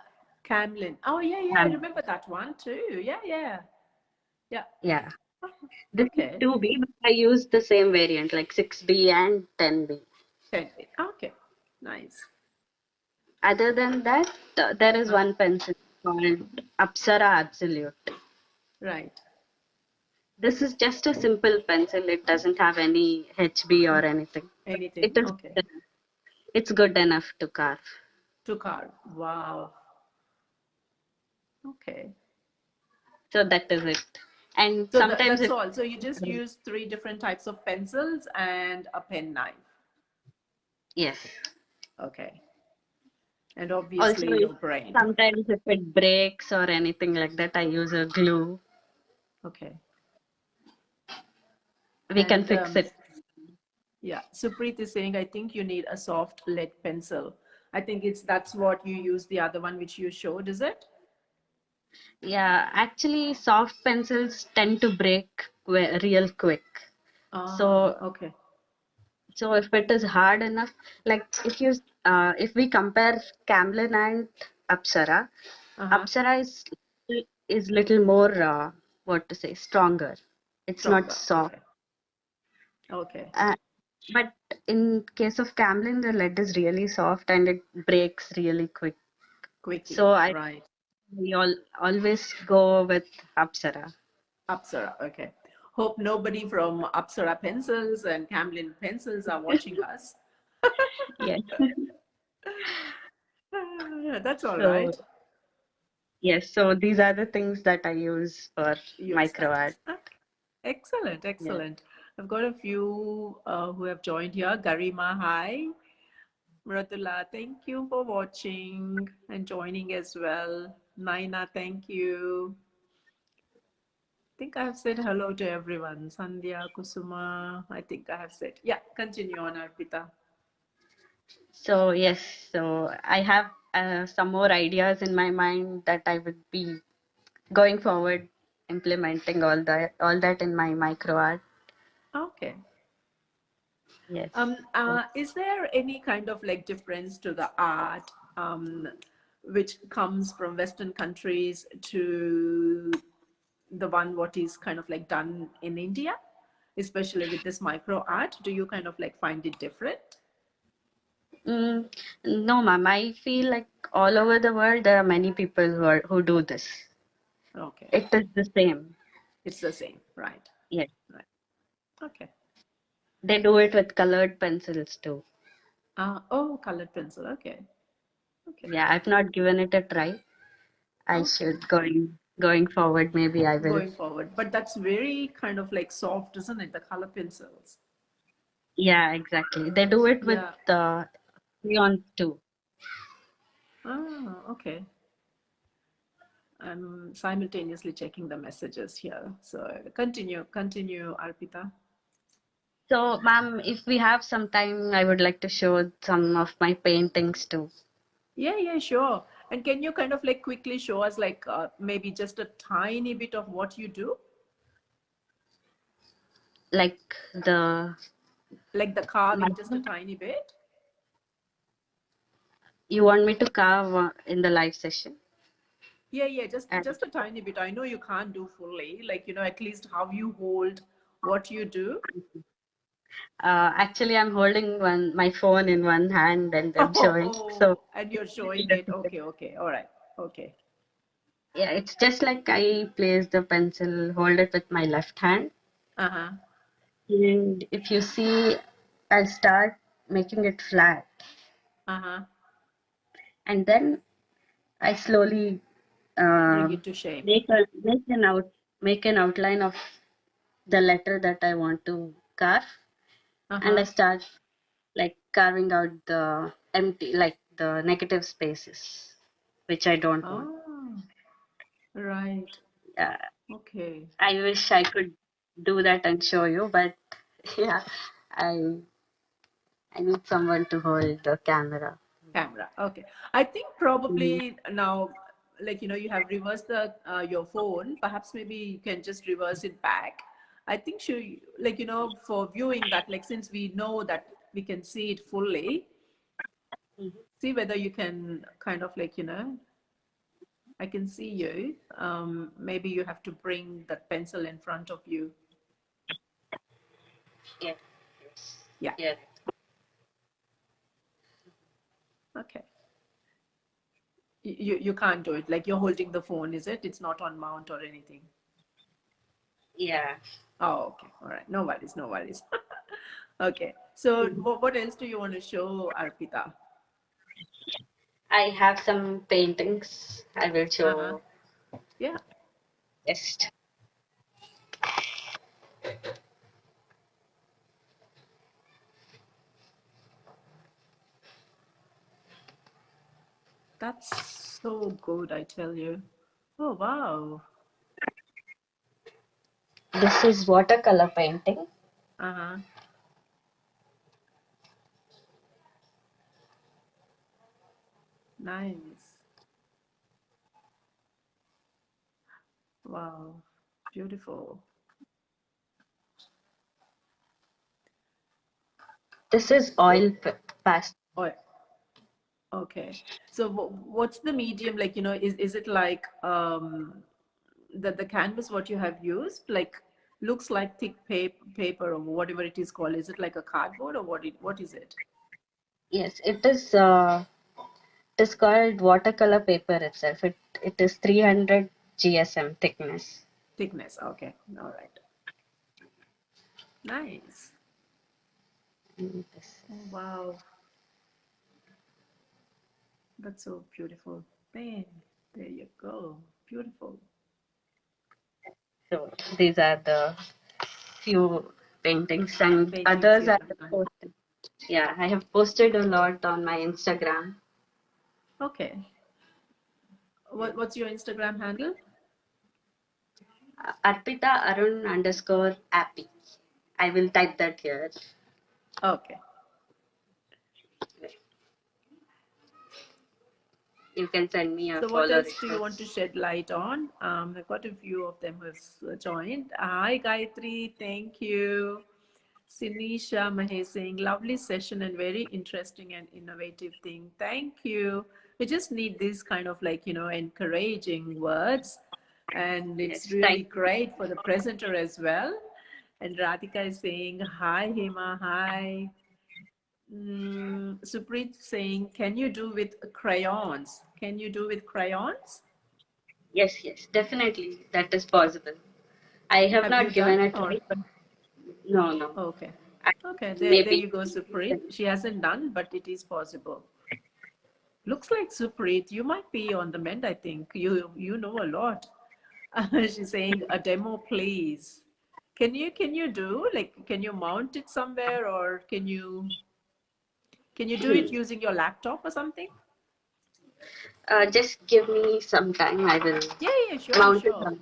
Camlin. Oh yeah, yeah. I Um, remember that one too. Yeah, yeah, yeah. yeah, Oh, this is okay. 2B, but I use the same variant like 6B and 10B. 10. Okay. Nice. Other than that, there is Uh, one pencil called Apsara Absolute. right. This is just a simple pencil. It doesn't have any HB or Mm, anything. But anything. Okay. it's good enough to carve. To carve. Wow. Okay. So that is it. And So sometimes that's it all. So you just use three different types of pencils and a pen knife. yes. Okay. And Also, obviously your brain. sometimes if it breaks or anything like that, I use a glue. Okay. We can And fix it. yeah, Supreet is saying, I think you need a soft lead pencil. I think that's what you use the other one which you showed, is it? Yeah, actually, soft pencils tend to break real quick. Ah, So okay. So if it is hard enough, like if we compare Camlin and Apsara, Uh-huh. Apsara is little more what to say stronger. It's not Stronger. soft. Okay. Okay. Uh, but in case of Camlin, the lead is really soft and it breaks really quick. Quickly. So Right. we always go with Apsara. Apsara. Okay. Hope nobody from Apsara pencils and Camlin pencils are watching us. Yes. That's all So right. yes, so these are the things that I use for Use micro that. art. Okay. Excellent, Yeah. excellent. I've got a few who have joined here. Garima, hi. Mratula, thank you for watching and joining as well. Naina, thank you. I think I have said hello to everyone. Sandhya, Kusuma, I think I have said. Yeah, continue on, Arpita. So yes, so I have some more ideas in my mind that I would be going forward implementing all that in my micro art. Okay. Yes. Is there any kind of like difference to the art which comes from Western countries to the one what is kind of like done in India? especially with this micro art? Do you kind of like find it different? Mm, no, ma'am. I feel like all over the world there are many people who do this. Okay, It is the same. it's the same, right? Yes. Right. Okay. They do it with colored pencils too. Oh, colored pencil. Okay. Okay. Yeah, I've not given it a try. I Okay. should going forward. Maybe I will. Going forward, but that's very kind of like soft, isn't it? The color pencils. Yeah, exactly. They do it with Yeah. neon too. Okay. I'm simultaneously checking the messages here. So continue, Arpita. So, ma'am, if we have some time, I would like to show some of my paintings too. Yeah, sure. And can you kind of like quickly show us like maybe just a tiny bit of what you do? Like the Like the my, carving, just a tiny bit? you want me to carve in the live session? Yeah, just And just a tiny bit. I know you can't do fully, like at least how you hold what you do. actually, I'm holding my phone in one hand and then showing. So And you're showing it. Okay. All right. Okay. yeah, it's just like I place the pencil, hold it with my left hand, Uh-huh. and if you see, I'll start making it flat, Uh-huh. and then I slowly Bring um, it to shape. make an outline of the letter that I want to carve, and I Uh-huh. start like carving out the empty, like the negative spaces, which I don't want. Oh, right. Uh, Okay. I wish I could do that and show you, but yeah, I I need someone to hold the camera. Camera. Okay. I think Mhm. probably now, like, you have reversed the your phone. Perhaps maybe you can just reverse it back. I think like, for viewing that, like, since we know that we can see it fully, see whether you can kind of like, I can see you. Maybe you have to bring that pencil in front of you. Yeah. Yeah. Yeah. Okay. You can't do it. Like you're holding the phone, is it? It's not on mount or anything. Yeah. Oh, okay. All right. No worries. No worries. Okay. So what else do you want to show, Arpita? I have some paintings I will Uh-huh. show. Yeah. Just That's so good, I tell you. Oh, wow. this is watercolor painting. Uh-huh. Nice. Wow. Beautiful. This is So, pastel. oh, okay. So what's the medium like, is it like the canvas what you have used like looks like thick paper or whatever it is called. Is it like a cardboard or what is it? Yes, it is called watercolor paper itself. It is 300 GSM thickness. Thickness. Okay. All right. Nice. And this Oh, wow. That's so beautiful. Man, there you go. Beautiful. So these are the few paintings, and Paintings others you I have have done. posted. Yeah, I have posted a lot on my Instagram. Okay. What's your Instagram handle? Arpita Arun underscore appy. I will type that here. Okay. You can send me a So what follow else do you want to request. shed light on? I've got a few of them who's joined. Hi, Gayatri. Thank you. Sinisha Mahesing, lovely session and very interesting and innovative thing. Thank you. We just need these kind of like, encouraging words. And it's Yes, really thank you. great for the presenter as well. And Radhika is saying, hi, Hema, hi. Supreet saying, can you do with crayons? Can you do with crayons? Yes, yes, definitely that is possible. I have Have you not done given a try, or? but no, no. Okay. I, Okay, there maybe. you go, Supreet. She hasn't done, but it is possible. Looks like Supreet, you might be on the mend, I think. You know a lot. She's saying a demo, please. Can you do like can you mount it somewhere or can you do it using your laptop or something? Just give me some time. I will Yeah, yeah, sure, mount it sure. on.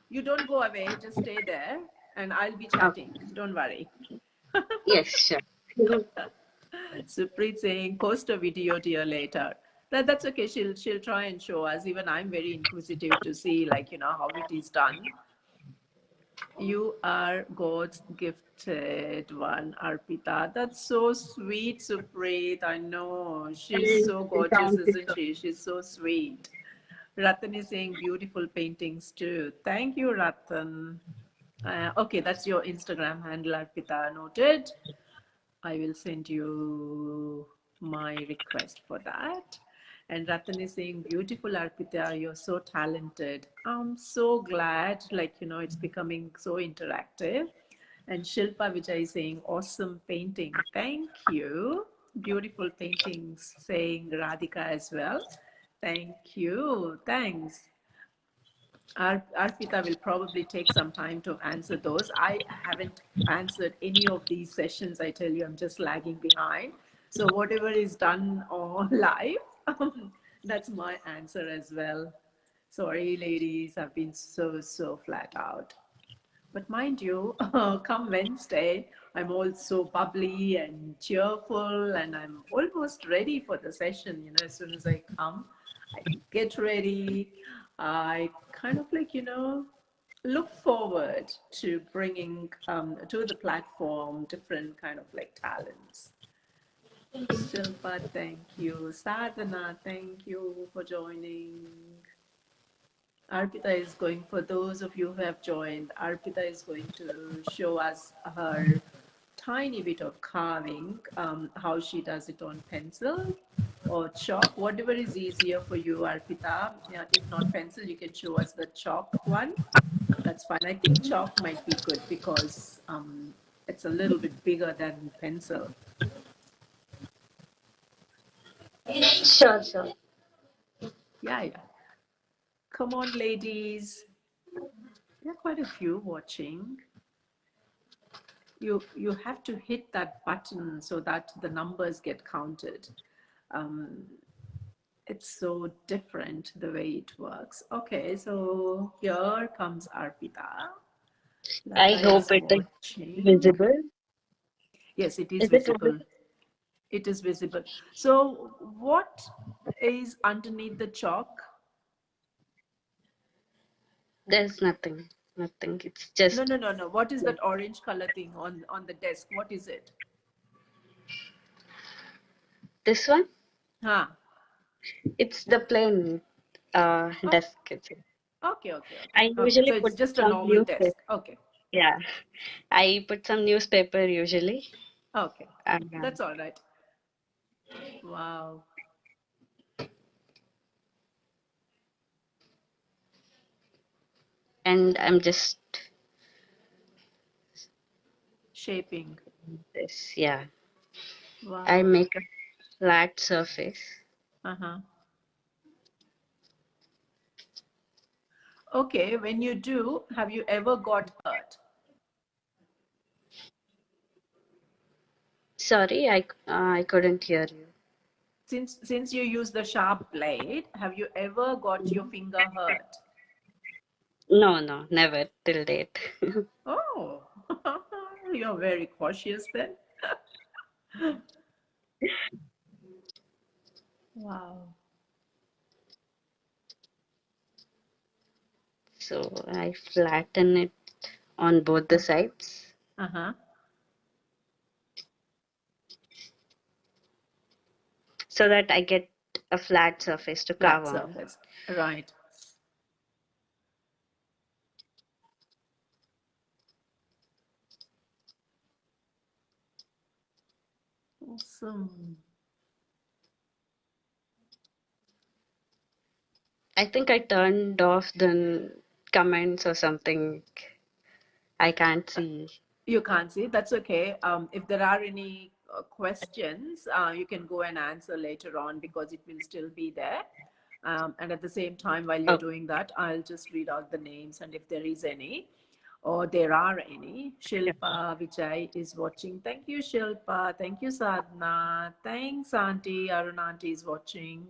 You don't go away, just stay there and I'll be Okay. chatting. Don't worry. Yes, sure. Supreet saying post a video dear later. That's okay. She'll try and show us. Even I'm very inquisitive to see like how it is done. You are God's gifted one, Arpita. That's so sweet, Supreet. I know. She's so gorgeous, Thank you isn't so she? She's so sweet. Ratan is saying beautiful paintings too. Thank you, Ratan. Okay, that's your Instagram handle, Arpita. Noted. I will send you my request for that. And Ratan is saying, beautiful Arpita, you're so talented. I'm so glad, it's becoming so interactive. And Shilpa Vijay is saying, awesome painting. Thank you. Beautiful paintings, saying Radhika as well. Thank you. Thanks. Arpita will probably take some time to answer those. I haven't answered any of these sessions. I tell you, I'm just lagging behind. So whatever is done on live, that's my answer as well. Sorry, ladies, I've been so flat out. But mind you, come Wednesday, I'm also bubbly and cheerful, and I'm almost ready for the session. As soon as I come, I get ready. I kind of look forward to bringing to the platform different kind of talents. Shilpa, thank you. Sadhana, thank you for joining. Arpita is going, for those of you who have joined, Arpita is going to show us her tiny bit of carving, how she does it on pencil or chalk, whatever is easier for you, Arpita. Yeah, if not pencil, you can show us the chalk one. That's fine. I think chalk might be good because it's a little bit bigger than pencil. Sure, sure. Yeah, yeah. Come on, ladies. There are quite a few watching. You have to hit that button so that the numbers get counted. Um, it's so different the way it works. Okay, so here comes Arpita. I Lata hope is it is watching. visible. Yes, it is Is it visible? visible. It is visible. So what is underneath the chalk? There's nothing. Nothing. It's No, just no, no, no. What is that orange color thing on the desk? What is it? this one. Huh. It's the plain Oh, desk. okay, okay, okay. I Okay. So usually it's put just a some normal desk. newspaper. Okay. Yeah, I put some newspaper usually. Okay. Yeah. That's all right. Wow. And I'm just Shaping. this. Yeah, I Wow. make a flat surface. Uh-huh. Okay, when you do, have you ever got hurt? Sorry, I couldn't hear you. Since you use the sharp blade, have you ever got your finger hurt? No, no, never till date. Oh, you're very cautious then. Wow. So I flatten it on both the sides Uh-huh. so that I get a flat surface to carve Flat on. surface. Right. Awesome. I think I turned off the comments or something. I can't see. You can't see. That's okay. If there are any questions, you can go and answer later on because it will still be there. And at the same time, while you're Oh, doing that, I'll just read out the names and if there is any or there are any. yeah. Shilpa Vijay is watching. Thank you, Shilpa. Thank you, Sadhna. Thanks, Auntie. Arun Auntie is watching.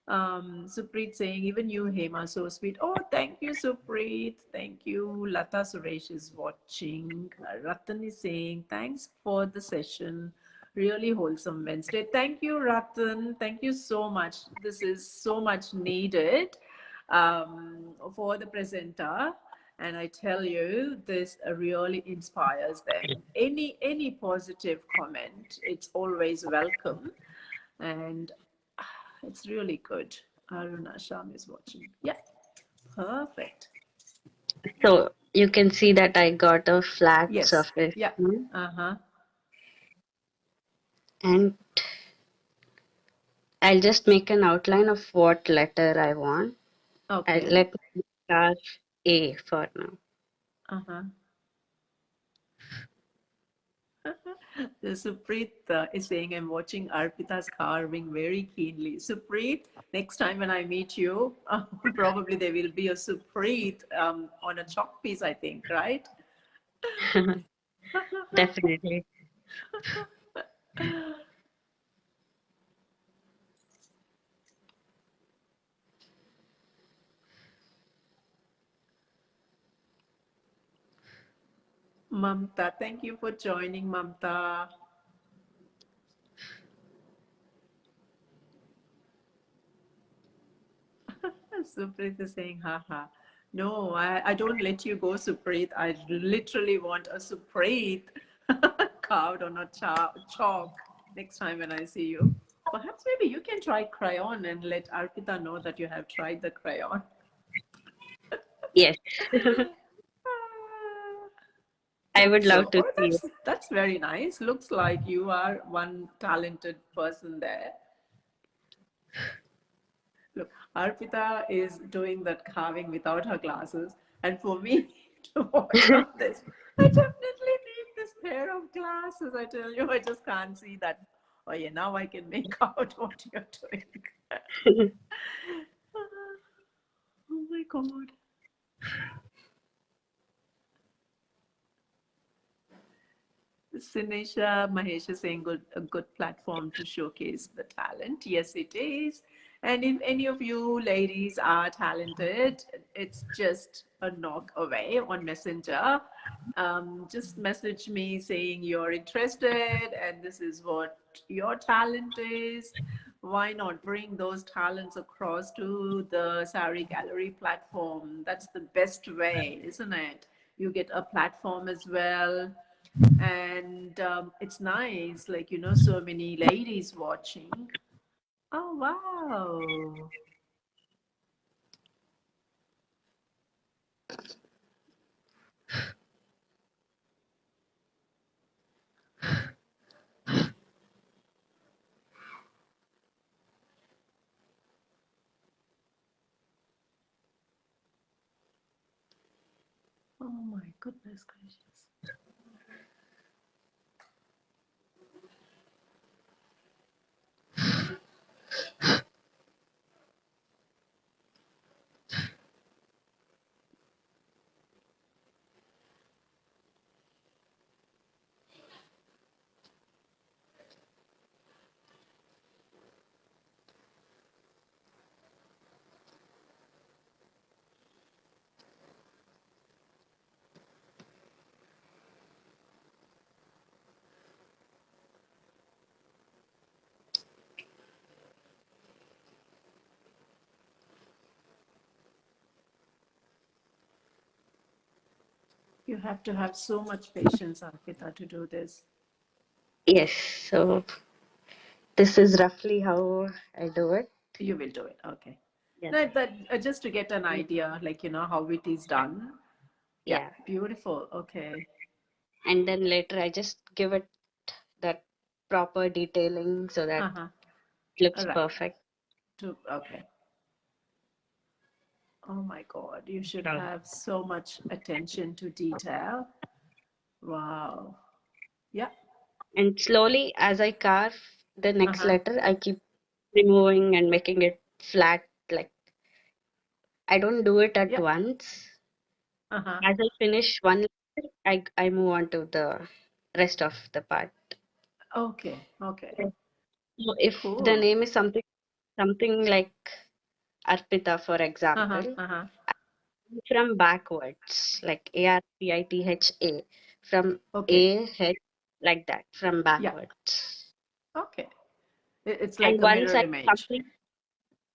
Supreet saying, even you, Hema, so sweet. Oh, thank you, Supreet. Thank you. Lata Suresh is watching. Ratan is saying, thanks for the session. Really wholesome Wednesday. Thank you, Ratan. Thank you so much. This is so much needed for the presenter. And I tell you, this really inspires them. Any positive comment, it's always welcome. And it's really good. Aruna Sham is watching. Yeah, perfect. So you can see that I got a flat Yes. surface. Yeah. Uh-huh. And I'll just make an outline of what letter I want. Okay. Let me start A for now. Uh-huh. The Supreet is saying, I'm watching Arpita's carving very keenly. Supreet, next time when I meet you, probably there will be a Supreet on a chalk piece, I think, right? Definitely. Mamta, thank you for joining, Mamta. Supreet is saying, haha. No, I don't let you go, Supreet. I literally want a Supreet carved on a chalk next time when I see you. Perhaps maybe you can try crayon and let Arpita know that you have tried the crayon. Yes. I would Hope love so. to Oh, see it. that's very nice. Looks like you are one talented person there. Look, Arpita is doing that carving without her glasses, and for me to watch on this, I definitely need this pair of glasses. I tell you, I just can't see that. Oh yeah, now I can make out what you're doing. Oh my God. Sinesha Mahesh is saying a good platform to showcase the talent. Yes, it is. And if any of you ladies are talented, it's just a knock away on Messenger. Just message me saying you're interested and this is what your talent is. Why not bring those talents across to the Sari Gallery platform? That's the best way, isn't it? You get a platform as well and it's nice like so many ladies watching. Oh wow. Oh my goodness gracious. You have to have so much patience, Arpita, to do this. Yes. So this is roughly how I do it. You will do it, okay. Yes. No, that just to get an idea like how it is done. Yeah, Yeah. beautiful. Okay. And then later I just give it that proper detailing so that Uh-huh. it looks All right. perfect. Okay. Oh my God, you should So, have so much attention to detail. Wow. Yeah. and slowly, as I carve the next Uh-huh. letter, I keep removing and making it flat. Like I don't do it at Yeah. once. Uh-huh. As I finish one letter, I move on to the rest of the part. Okay. Okay. So if the Cool. name is something like Arpita, for Uh-huh. example, Uh-huh. from backwards, like Arpitha, from Okay. A H like that, from Yeah. backwards. Okay. It's like And a once mirror I image. complete,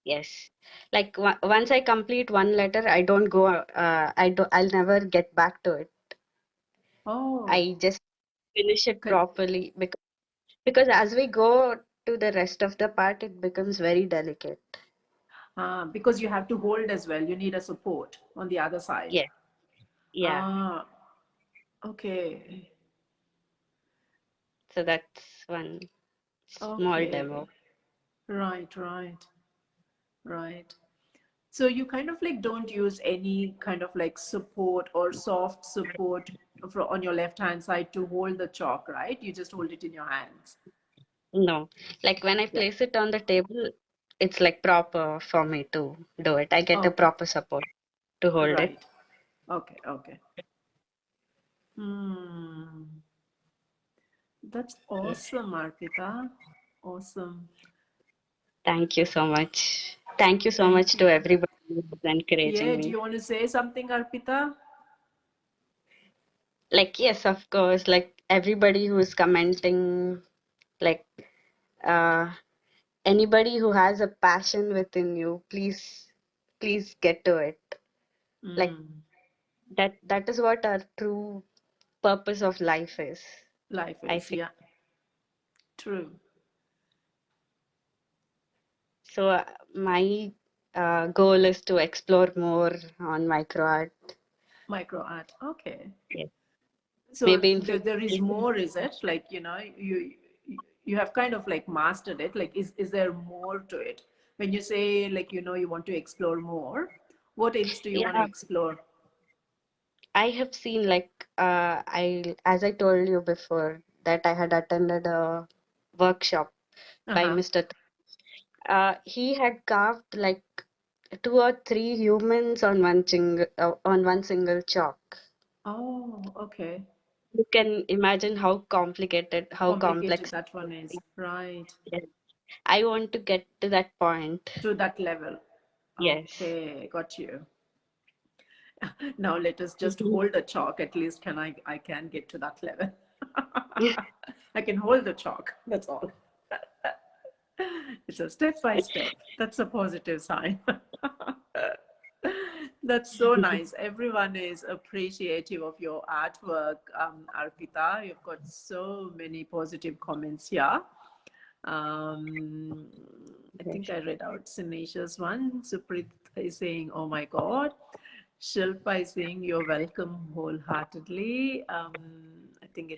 yes, like once I complete one letter, I don't go. I'll never get back to it. Oh, I just finish it con- properly because as we go to the rest of the part, it becomes very delicate. because you have to hold as well. You need a support on the other side. Yes, yeah. Ah, okay. So that's one small Okay. demo. Right, right, right. So you kind of like don't use any kind of like support or soft support on your left hand side to hold the chalk, right? You just hold it in your hands. No, like when I Yeah. place it on the table, it's like proper for me to do it. I get a Okay. proper support to hold it. Right. Okay. Okay. Hmm. That's awesome, Arpita. Awesome. Thank you so much. Thank you so Thank much to you. everybody who's Yeah, encouraging do me. you want to say something, Arpita? Like, yes, of course, like everybody who's commenting, like uh anybody who has a passion within you, please get to it. Like Mm, that is what our true purpose of life is, life I is, feel. yeah, true. So my goal is to explore more on micro art. Micro art. Okay. Yes. So Maybe in there is future. more, is it? Like, you have kind of like mastered it. Like, is there more to it? When you say like, you want to explore more, what else do you want to Yeah, explore? I have seen like I as I told you before that I had attended a workshop by Uh-huh. Mr. He had carved like two or three humans on one single chalk. Oh, okay. You can imagine how Complicated complex that it one is. is. Right. Yes. I want to get to that point. To that level. Yes. Okay, got you. Now let us just Mhm. hold the chalk. At least I can get to that level. I can hold the chalk. That's all. It's a step by step. That's a positive sign. That's so nice. Everyone is appreciative of your artwork, Arpita. You've got so many positive comments here. Um, I think Yes. I read out Sinesha's one. Suprit is saying, "Oh my God." Shilpa is saying, "You're welcome wholeheartedly." I think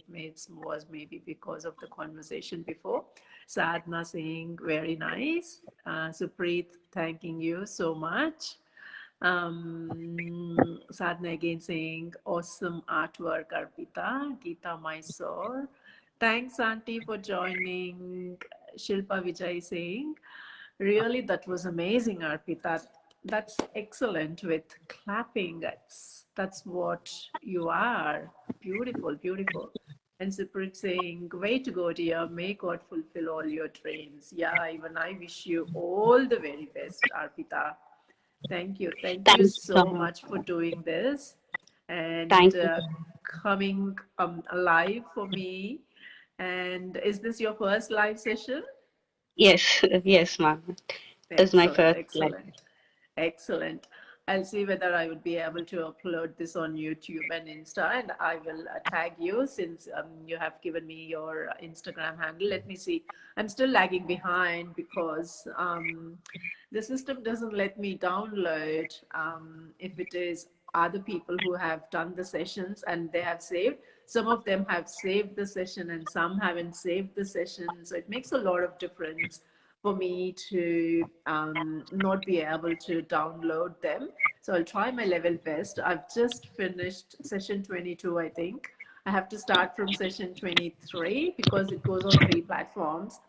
was maybe because of the conversation before. Sadhna saying, "Very nice." Supreet, thanking you so much. Sadhna again saying, "Awesome artwork, Arpita." Geeta Mysore. Thanks, Auntie, for joining. Shilpa Vijay saying, "Really, that was amazing, Arpita. That's excellent with clapping. That's what you are. Beautiful, beautiful." And Siprit saying, "Way to go, dear. May God fulfill all your dreams." Yeah, even I wish you all the very best, Arpita. Thank you. Thank Thank you you so so much. much for doing this and Thank you. coming live for me. And is this your first live session? Yes, yes, ma'am. It is my Excellent, first life. excellent, excellent. I'll see whether I would be able to upload this on YouTube and Insta, and I will tag you since you have given me your Instagram handle. Let me see. I'm still lagging behind because the system doesn't let me download if it is other people who have done the sessions and they have saved. Some of them have saved the session and some haven't saved the session. So it makes a lot of difference for me to not be able to download them. So I'll try my level best. I've just finished session 22, I think. I have to start from session 23 because it goes on 3 platforms.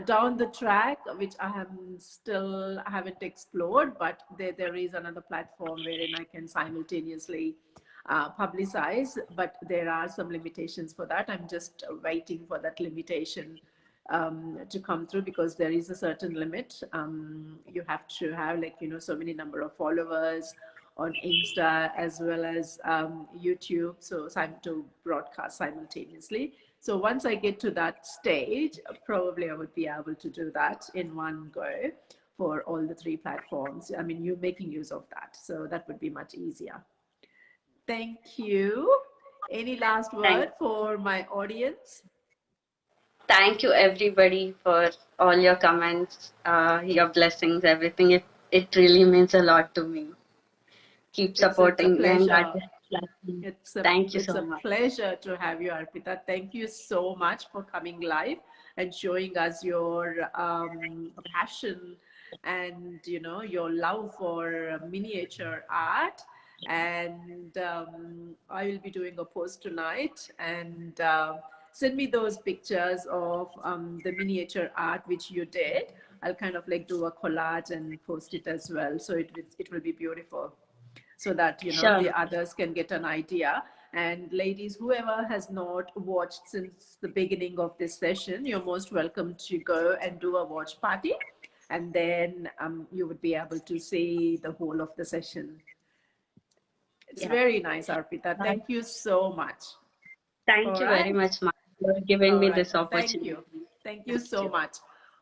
Down the track, which I haven't explored, but there is another platform wherein I can simultaneously publicize, but there are some limitations for that. I'm just waiting for that limitation to come through, because there is a certain limit. You have to have, like, so many number of followers on Insta as well as YouTube, so to broadcast simultaneously. So once I get to that stage, probably I would be able to do that in one go for all the 3 platforms. I mean, you're making use of that, so that would be much easier. Thank you. Any last Thank, word for my audience? thank you everybody for all your comments, your blessings, everything. It really means a lot to me. Keep It's a supporting young pleasure. artists like me. It's a Thank you it's so a much. pleasure to have you, Arpita. Thank you so much for coming live and showing us your passion and your love for miniature art. And I will be doing a post tonight, and send me those pictures of the miniature art which you did. I'll kind of like do a collage and post it as well, so it will be beautiful, so that Sure. the others can get an idea. And ladies, whoever has not watched since the beginning of this session, you're most welcome to go and do a watch party, and then you would be able to see the whole of the session. It's Yeah. very nice, Arpita. Uh, Thank you so much. Thank All you very right. much, ma'am, for giving All me right. this Thank opportunity. you. Thank you Thank so you. much.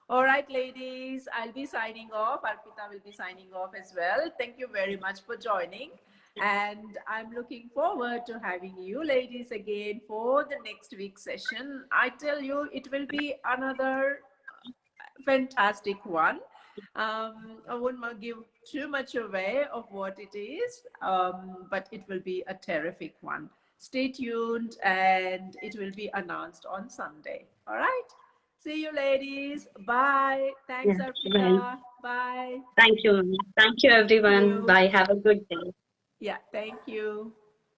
All right, ladies, I'll be signing off. Arpita will be signing off as well. Thank you very much for joining. And I'm looking forward to having you ladies again for the next week's session. I tell you, it will be another fantastic one. I won't give too much away of what it is, but it will be a terrific one. Stay tuned, and it will be announced on Sunday. All right. See you, ladies. Bye. Thanks, Yeah. Well, Arpita. Bye. thank you, ma'am. Thank you, Thank everyone. you. Bye. Have a good day. Yeah, thank you.